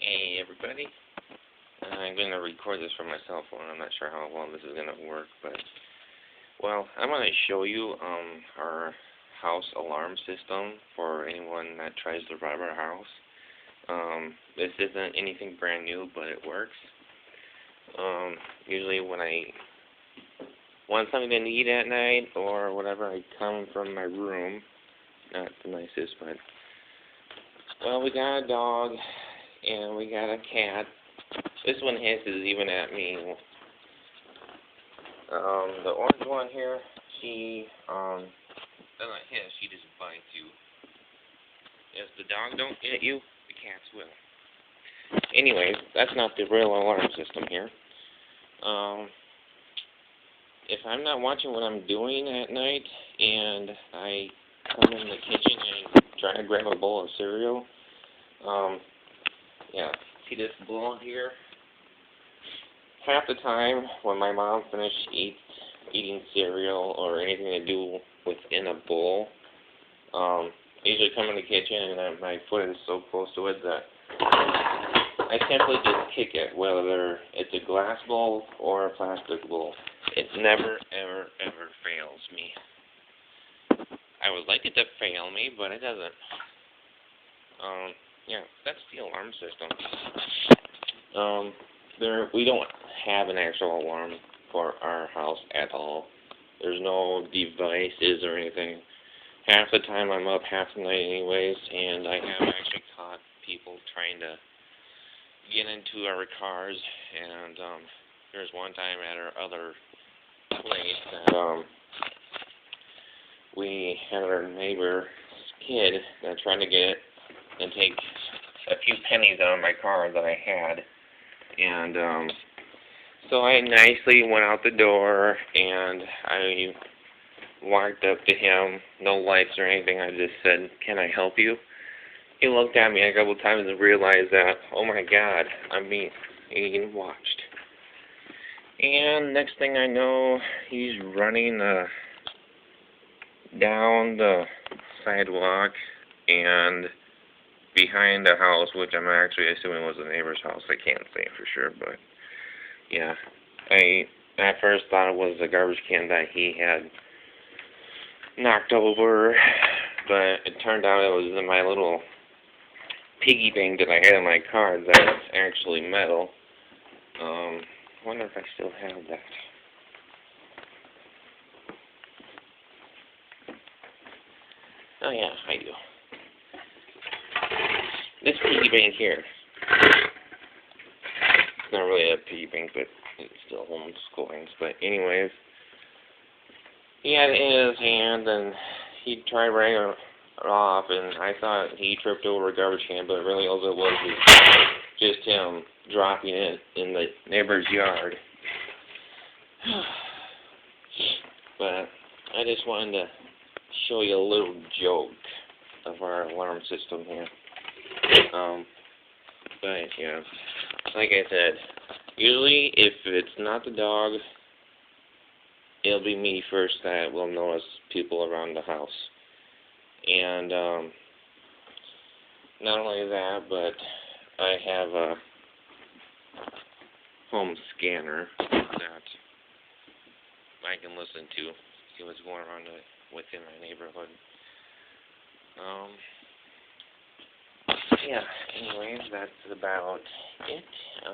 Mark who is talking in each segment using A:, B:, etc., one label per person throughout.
A: Hey everybody, I'm going to record this from my cell phone. I'm not sure how well this is going to work, but, well, I'm going to show you our house alarm system for anyone that tries to rob our house. This isn't anything brand new, but it works. Usually when I want something to eat at night or whatever, I come from my room. Not the nicest, but, well, we got a dog and we got a cat. This one hisses even at me. The orange one here, she doesn't hiss, she just bites you. If the dog don't get you, the cats will. Anyways, that's not the real alarm system here. If I'm not watching what I'm doing at night and I come in the kitchen and try to grab a bowl of cereal, yeah, see this bowl here? Half the time when my mom finished eating cereal or anything to do within a bowl, I usually come in the kitchen and my foot is so close to it that I simply just kick it, whether it's a glass bowl or a plastic bowl. It never, ever, ever fails me. I would like it to fail me, but it doesn't. Yeah, that's the alarm system. We don't have an actual alarm for our house at all. There's no devices or anything. Half the time I'm up half the night anyways, and I have actually caught people trying to get into our cars, and there's one time at our other place that we had our neighbor's kid trying to get and take a few pennies out of my car that I had. And so I nicely went out the door and I walked up to him, no lights or anything. I just said, "Can I help you?" He looked at me a couple times and realized that, oh my God, I'm being watched. And next thing I know, he's running down the sidewalk and behind the house, which I'm actually assuming was the neighbor's house. I can't say for sure, but yeah. I at first thought it was the garbage can that he had knocked over, but it turned out it was in my little piggy bank that I had in my car that's actually metal. I wonder if I still have that. Oh yeah, I do. This piggy bank here. It's not really a piggy bank, but it still holds coins. But anyways, he had it in his hand, and he tried running it off, and I thought he tripped over a garbage can, but really all it was just him dropping it in the neighbor's yard. But I just wanted to show you a little joke of our alarm system here. But yeah, like I said, usually if it's not the dog, it'll be me first that will notice people around the house. And not only that, but I have a home scanner that I can listen to, see what's going on within my neighborhood. Yeah, anyways, that's about it. I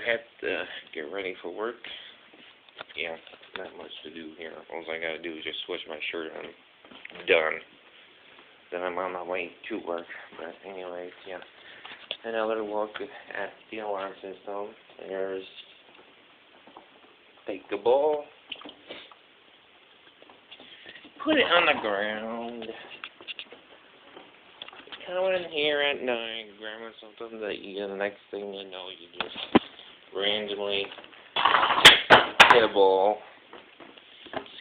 A: have to get ready for work. Yeah, not much to do here. All I gotta do is just switch my shirt and I'm done. Then I'm on my way to work. But anyways, yeah. Another look at the alarm system. There's take the ball, put it on the ground, come in here at night, grab something to eat, and the next thing you know, you just randomly hit a ball.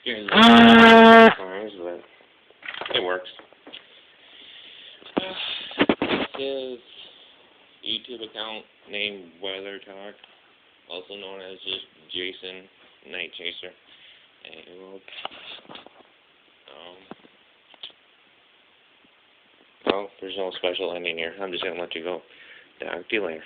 A: Scares me sometimes, but it works. This is YouTube account named Weather Talk, also known as just Jason Night Chaser. And look, Well, there's no special ending here. I'm just gonna let you go. Talk to you later.